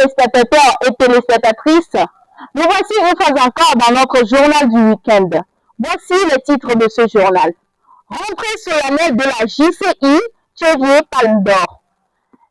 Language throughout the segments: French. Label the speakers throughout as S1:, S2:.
S1: téléspectateurs et téléspectatrices, nous voici une fois encore dans notre journal du week-end. Voici les titres de ce journal. Rentrée solennelle de la JCI, Tchévier Palme d'Or.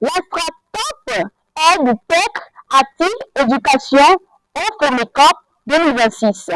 S1: La start-up aide tech active éducation au FOMECOP 2026.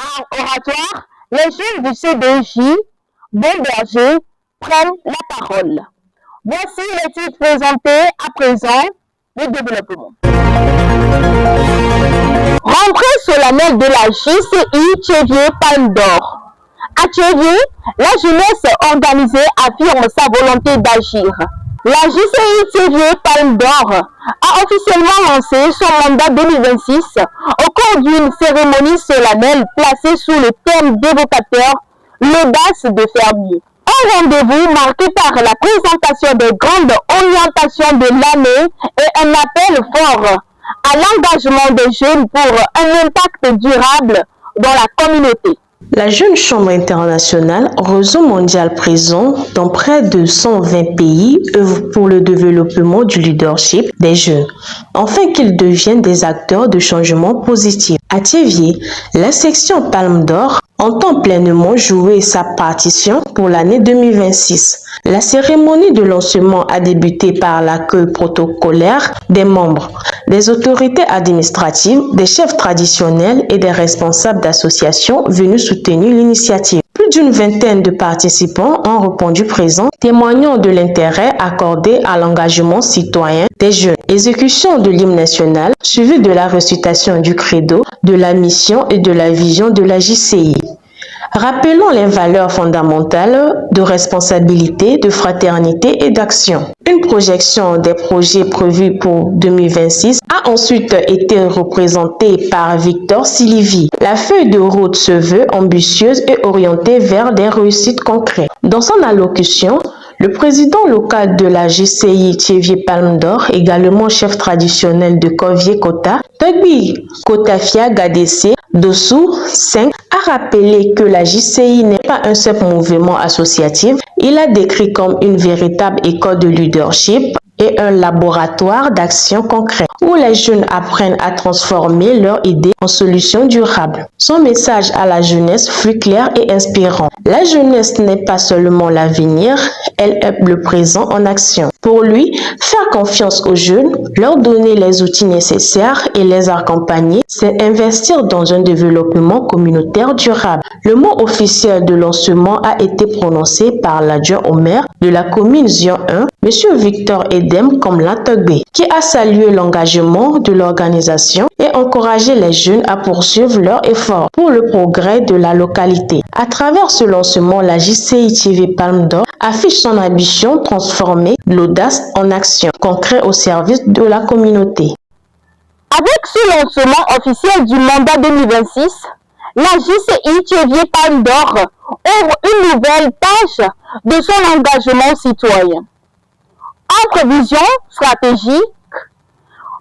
S1: En oratoire, les jeunes du CDJ, Berger, prennent la parole. Voici les titres présentés à présent, le développement. Rentrée solennelle de la JCI Tchévier Palme d'Or. À Tchévier, la jeunesse organisée affirme sa volonté d'agir. La JCI Tchévier Palme d'Or a officiellement lancé son mandat 2026 au cours d'une cérémonie solennelle placée sous le thème d'évocateur « L'audace de faire mieux ». Un rendez-vous marqué par la présentation des grandes orientations de l'année et un appel fort à l'engagement des jeunes pour un impact durable dans la communauté.
S2: La Jeune Chambre internationale, réseau mondial présent dans près de 120 pays, œuvre pour le développement du leadership des jeunes, afin qu'ils deviennent des acteurs de changement positif. À Tchévier, la section Palme d'Or entend pleinement jouer sa partition pour l'année 2026. La cérémonie de lancement a débuté par l'accueil protocolaire des membres, des autorités administratives, des chefs traditionnels et des responsables d'associations venus soutenir l'initiative. Plus d'une vingtaine de participants ont répondu présents, témoignant de l'intérêt accordé à l'engagement citoyen des jeunes. Exécution de l'hymne national, suivie de la récitation du credo, de la mission et de la vision de la JCI. Rappelons les valeurs fondamentales de responsabilité, de fraternité et d'action. Une projection des projets prévus pour 2026 a ensuite été représentée par Victor Silivi. La feuille de route se veut ambitieuse et orientée vers des réussites concrètes. Dans son allocution, le président local de la JCI Tchévier Palme d'Or, également chef traditionnel de Kovié Kota, Togbi Kotafia Gadessé, Dossou 5, a rappelé que la JCI n'est pas un simple mouvement associatif. Il l'a décrit comme une véritable école de leadership et un laboratoire d'action concrète où les jeunes apprennent à transformer leurs idées en solutions durables. Son message à la jeunesse fut clair et inspirant. La jeunesse n'est pas seulement l'avenir, elle est le présent en action. Pour lui, faire confiance aux jeunes, leur donner les outils nécessaires et les accompagner, c'est investir dans un développement communautaire durable. Le mot officiel de lancement a été prononcé par l'adjoint au maire de la commune Zion 1, M. Victor Edem Komlatogbe, qui a salué l'engagement de l'organisation et encouragé les jeunes à poursuivre leurs efforts pour le progrès de la localité. À travers ce lancement, la JCI Tchévier Palme d'Or affiche son ambition de transformer l'audace en action concrète au service de la communauté.
S1: Avec ce lancement officiel du mandat 2026, la JCI Tchévier Palme d'Or ouvre une nouvelle page de son engagement citoyen. Entre vision stratégique,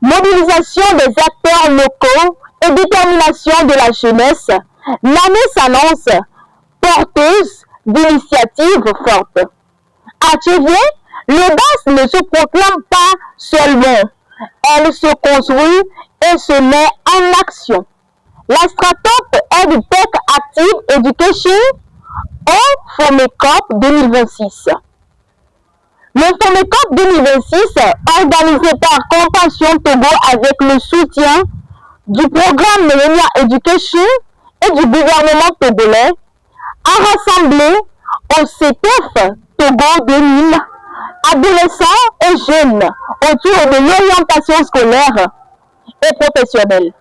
S1: mobilisation des acteurs locaux et détermination de la jeunesse, l'année s'annonce porteuse d'initiatives fortes. À Tchévier, l'audace ne se proclame pas seulement, elle se construit et se met en action. La start-up EdTech Active Education au FOMECOP 2026. Le FOMECOP 2026, organisé par Compassion Togo avec le soutien du programme Millennium Education et du gouvernement togolais, a rassemblé au CETEF Togo 2000 adolescents et jeunes autour de l'orientation scolaire et professionnelle.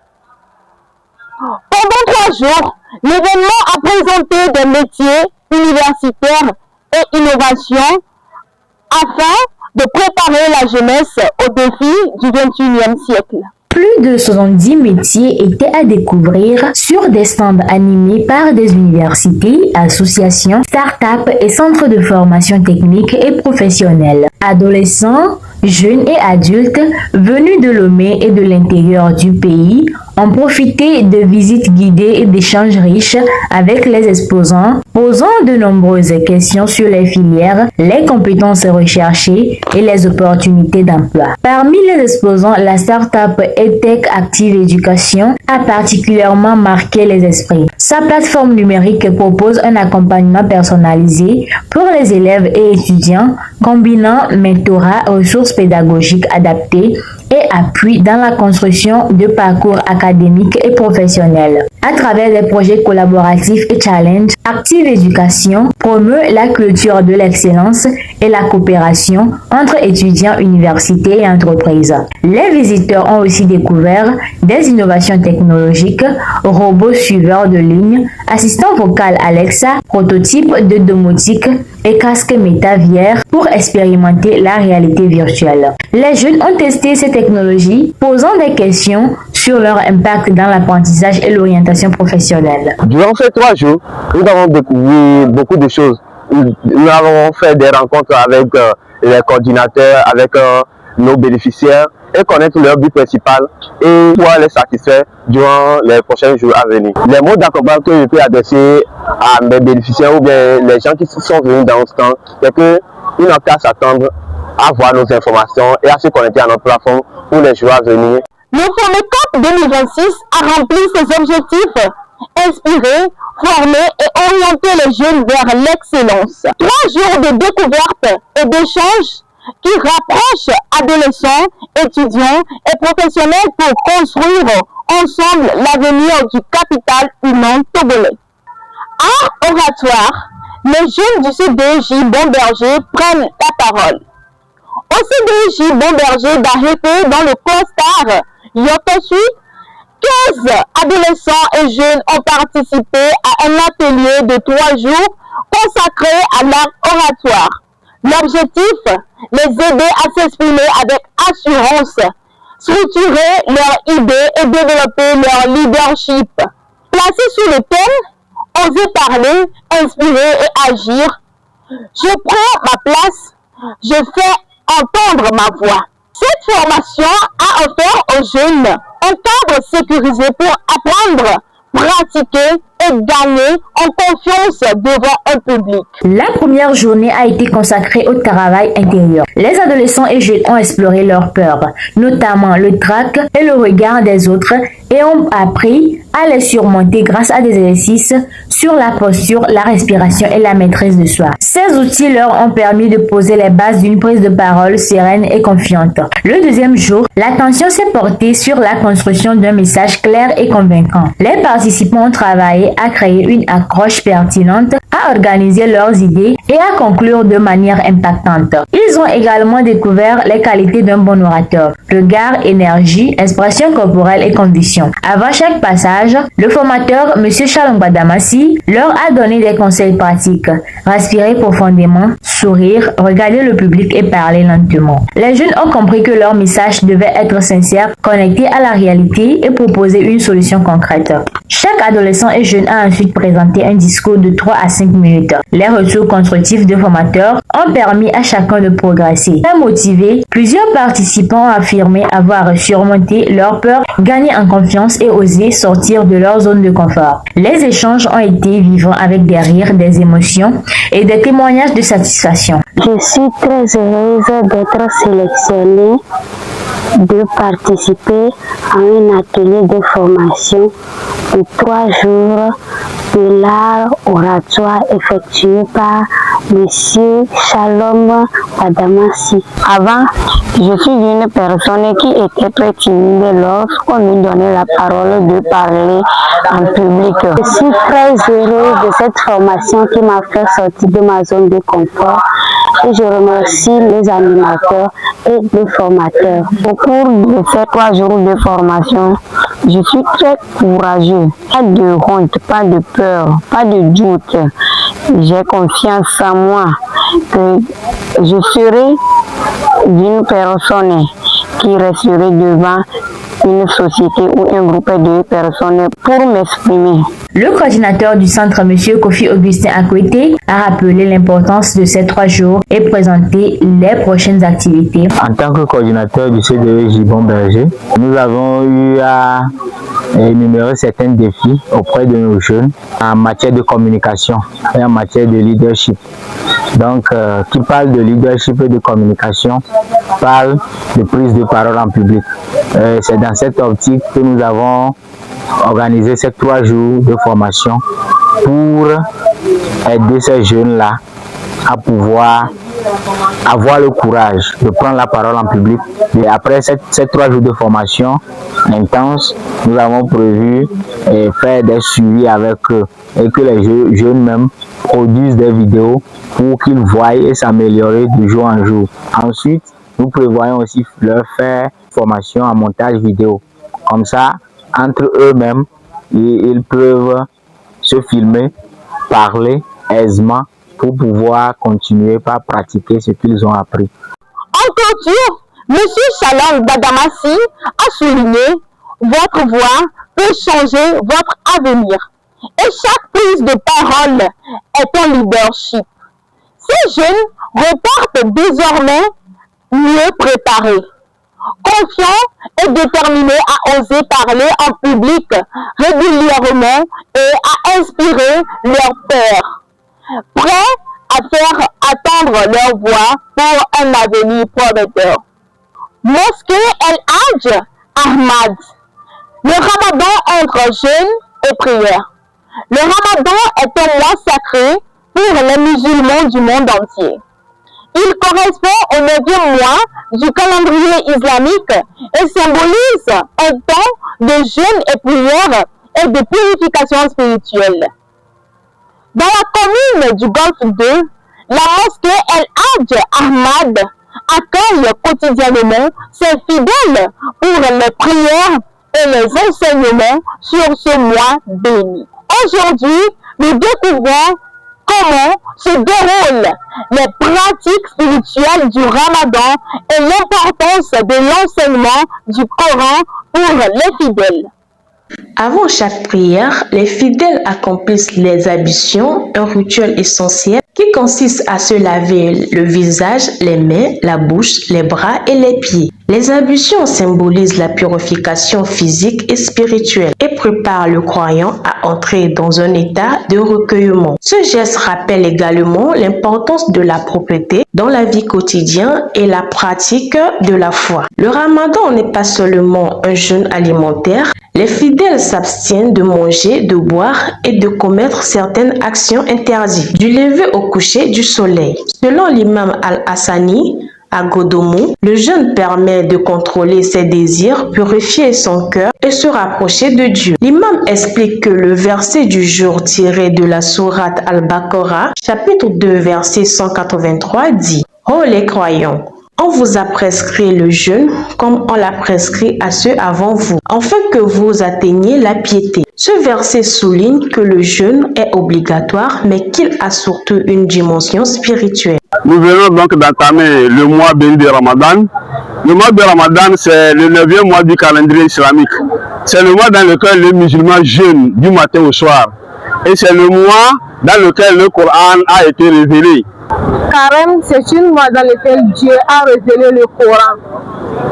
S1: Pendant 3 jours, l'événement a présenté des métiers universitaires et innovations afin de préparer la jeunesse aux défis du XXIe siècle.
S3: Plus de 70 métiers étaient à découvrir sur des stands animés par des universités, associations, start-up et centres de formation technique et professionnelle. Adolescents, jeunes et adultes venus de Lomé et de l'intérieur du pays ont profité de visites guidées et d'échanges riches avec les exposants, posant de nombreuses questions sur les filières, les compétences recherchées et les opportunités d'emploi. Parmi les exposants, la start-up EdTech Active Education a particulièrement marqué les esprits. Sa plateforme numérique propose un accompagnement personnalisé pour les élèves et étudiants, combinant mentorat, ressources pédagogiques adaptées et appui dans la construction de parcours académiques et professionnels. À travers des projets collaboratifs et challenges, Active Education promeut la culture de l'excellence et la coopération entre étudiants, universités et entreprises. Les visiteurs ont aussi découvert des innovations technologiques, robots suiveurs de ligne, assistants vocal Alexa, prototypes de domotique et casques métaviaires pour expérimenter la réalité virtuelle. Les jeunes ont testé ces technologies, posant des questions sur leur impact dans l'apprentissage et l'orientation professionnelle.
S4: Durant ces 3 jours, nous avons découvert beaucoup de choses. Nous avons fait des rencontres avec les coordinateurs, avec nos bénéficiaires et connaître leur but principal et pouvoir les satisfaire durant les prochains jours à venir. Les mots d'accompagnement que je peux adresser à mes bénéficiaires ou bien les gens qui sont venus dans ce temps, c'est qu'ils n'ont qu'à s'attendre à voir nos informations et à se connecter à notre plateforme pour les jours à venir.
S1: Le FOMECOP 2026 a rempli ses objectifs, inspirer, former et orienter les jeunes vers l'excellence. 3 jours de découverte et d'échanges qui rapprochent adolescents, étudiants et professionnels pour construire ensemble l'avenir du capital humain togolais. À oratoire, les jeunes du CDJ Bomberger prennent la parole. Au CDJ Bomberger d'Arrêté dans le cluster Yotosu, 15 adolescents et jeunes ont participé à un atelier de 3 jours consacré à l'art oratoire. L'objectif, les aider à s'exprimer avec assurance, structurer leurs idées et développer leur leadership. Placés sur le thème, oser parler, inspirer et agir. Je prends ma place, je fais entendre ma voix. Cette formation a offert aux jeunes un cadre sécurisé pour apprendre, pratiquer et gagner en confiance devant un public.
S3: La première journée a été consacrée au travail intérieur. Les adolescents et jeunes ont exploré leurs peurs, notamment le trac et le regard des autres, et ont appris à les surmonter grâce à des exercices sur la posture, la respiration et la maîtrise de soi. Ces outils leur ont permis de poser les bases d'une prise de parole sereine et confiante. Le deuxième jour, l'attention s'est portée sur la construction d'un message clair et convaincant. Les participants ont travaillé à créer une accroche pertinente, à organiser leurs idées et à conclure de manière impactante. Ils ont également découvert les qualités d'un bon orateur: regard, énergie, expression corporelle et conviction. Avant chaque passage, le formateur, M. Chalomba Damassi, leur a donné des conseils pratiques: respirer profondément, sourire, regarder le public et parler lentement. Les jeunes ont compris que leur message devait être sincère, connecté à la réalité et proposer une solution concrète. Chaque adolescent et jeune a ensuite présenté un discours de 3 à 5 minutes. Les retours constructifs des formateurs ont permis à chacun de progresser. Très motivés, plusieurs participants ont affirmé avoir surmonté leur peur, gagné en confiance et osé sortir de leur zone de confort. Les échanges ont été vivants avec des rires, des émotions et des témoignages de satisfaction.
S5: Je suis très heureuse d'être sélectionnée, de participer à un atelier de formation de 3 jours de l'art oratoire effectué par M. Shalom Adamassi. Avant, je suis une personne qui était très timide lorsqu'on nous donnait la parole de parler en public. Je suis très heureuse de cette formation qui m'a fait sortir de ma zone de confort et je remercie les animateurs et les formateurs. Au cours de ces 3 jours de formation, je suis très courageux. Pas de honte, pas de peur, pas de doute. J'ai confiance en moi que je serai une personne qui resterait devant une société ou un groupe de personnes pour m'exprimer.
S3: Le coordinateur du centre, M. Kofi Augustin Akwete, a rappelé l'importance de ces 3 jours et présenté les prochaines activités.
S6: En tant que coordinateur du CDE Gibon Berger, nous avons eu à énumérer certains défis auprès de nos jeunes en matière de communication et en matière de leadership. Donc, qui parle de leadership et de communication parle de prise de parole en public. C'est dans cette optique que nous avons organisé ces 3 jours de formation pour aider ces jeunes-là à pouvoir avoir le courage de prendre la parole en public. Et après ces 3 jours de formation intense, nous avons prévu faire des suivis avec eux et que les jeunes même produisent des vidéos pour qu'ils voient et s'améliorer de jour en jour. Ensuite, nous prévoyons aussi leur faire formation en montage vidéo. Comme ça, entre eux-mêmes, ils peuvent se filmer, parler aisément pour pouvoir continuer par pratiquer ce qu'ils ont appris.
S1: En clôture, M. Shalom Badamassi a souligné « Votre voix peut changer votre avenir et chaque prise de parole est un leadership. » Ces jeunes repartent désormais mieux préparés, confiants et déterminés à oser parler en public régulièrement et à inspirer leurs pairs, prêts à faire attendre leur voix pour un avenir prometteur. Mosquée El Hadj Ahmad. Le Ramadan entre jeûne et prière. Le Ramadan est un mois sacré pour les musulmans du monde entier. Il correspond au 9e mois du calendrier islamique et symbolise un temps de jeûne et prière et de purification spirituelle. Dans la commune du Golfe 2, la mosquée El Hadj Ahmad accueille quotidiennement ses fidèles pour les prières et les enseignements sur ce mois béni. Aujourd'hui, nous découvrons comment se déroulent les pratiques spirituelles du Ramadan et l'importance de l'enseignement du Coran pour les fidèles.
S2: Avant chaque prière, les fidèles accomplissent les ablutions, un rituel essentiel qui consiste à se laver le visage, les mains, la bouche, les bras et les pieds. Les ablutions symbolisent la purification physique et spirituelle et préparent le croyant à entrer dans un état de recueillement. Ce geste rappelle également l'importance de la propreté dans la vie quotidienne et la pratique de la foi. Le Ramadan n'est pas seulement un jeûne alimentaire. Les fidèles s'abstiennent de manger, de boire et de commettre certaines actions interdites, du lever au coucher du soleil. Selon l'imam Al-Hassani, à Godomou, le jeûne permet de contrôler ses désirs, purifier son cœur et se rapprocher de Dieu. L'imam explique que le verset du jour tiré de la sourate Al-Baqarah, chapitre 2, verset 183 dit « Oh les croyants, on vous a prescrit le jeûne comme on l'a prescrit à ceux avant vous, afin que vous atteigniez la piété. » Ce verset souligne que le jeûne est obligatoire, mais qu'il a surtout une dimension spirituelle.
S4: Nous venons donc d'entamer le mois béni de Ramadan. Le mois de Ramadan, c'est le 9e mois du calendrier islamique. C'est le mois dans lequel les musulmans jeûnent du matin au soir. Et c'est le mois dans lequel le Coran a été révélé.
S7: Carême, c'est une mois dans lequel Dieu a révélé le Coran.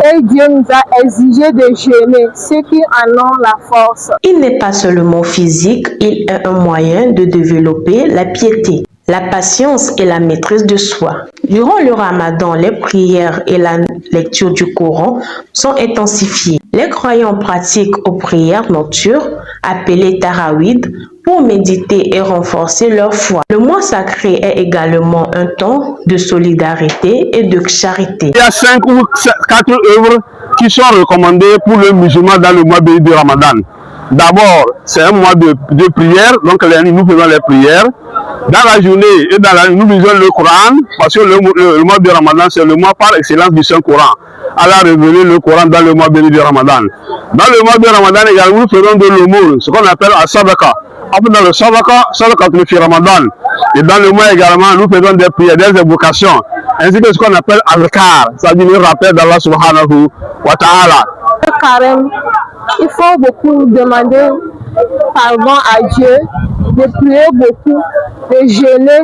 S7: Et Dieu nous a exigé de jeûner, ceux qui en ont la force.
S2: Il n'est pas seulement physique, il est un moyen de développer la piété, la patience et la maîtrise de soi. Durant le Ramadan, les prières et la lecture du Coran sont intensifiées. Les croyants pratiquent aux prières nocturnes, appelées tarawid, pour méditer et renforcer leur foi. Le mois sacré est également un temps de solidarité et de charité.
S4: Il y a 5 ou 4 œuvres qui sont recommandées pour le musulman dans le mois béni de Ramadan. D'abord, c'est un mois de prière, donc nous faisons les prières. Dans la journée et dans la nuit, nous lisons le Coran, parce que le mois de Ramadan, c'est le mois par excellence du Saint-Coran. Allah a révélé le Coran dans le mois béni de Ramadan. Dans le mois de Ramadan également, nous faisons de l'aumône, ce qu'on appelle un sadaka. Après, dans le sadaka le Ramadan. Et dans le mois également, nous faisons des prières, des invocations, ainsi que ce qu'on appelle al-kar, c'est-à-dire le rappel d'Allah subhanahu wa ta'ala.
S7: Le carême, il faut beaucoup demander pardon à Dieu, de prier beaucoup, de jeûner,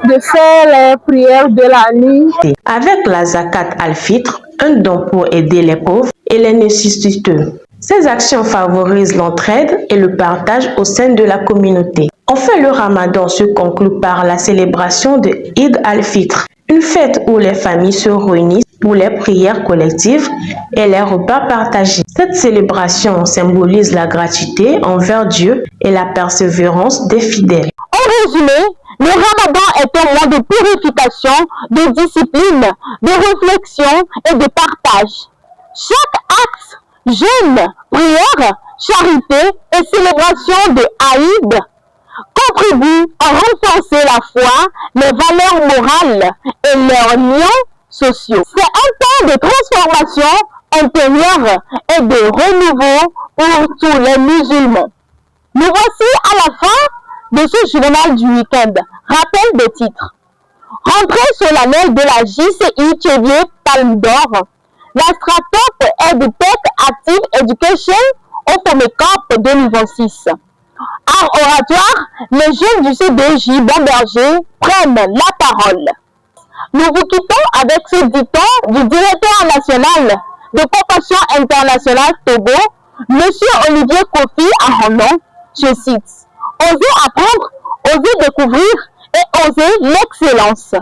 S7: de faire les prières de la nuit.
S2: Avec la Zakat al-Fitr, un don pour aider les pauvres et les nécessiteux. Ces actions favorisent l'entraide et le partage au sein de la communauté. Enfin, le Ramadan se conclut par la célébration de Eid al-Fitr, une fête où les familles se réunissent pour les prières collectives et les repas partagés. Cette célébration symbolise la gratitude envers Dieu et la persévérance des fidèles.
S1: En résumé, le Ramadan est un mois de purification, de discipline, de réflexion et de partage. Chaque acte, jeûne, prière, charité et célébration de Aïd contribue à renforcer la foi, les valeurs morales et leurs liens sociaux. C'est un temps de transformation intérieure et de renouveau pour tous les musulmans. Nous voici à la fin de ce journal du week-end. Rappel des titres. Rentrée solennelle de la JCI Tchévier Palme d'Or. La Stratop EduTech Active Education au FOMECAP 2026. Art oratoire, les jeunes du CDJ Bomberger prennent la parole. Nous vous quittons avec ce dicton du directeur national de Compassion Internationale Togo, M. Olivier Kofi Ahonon. Je cite: Osez apprendre, osez découvrir et osez l'excellence.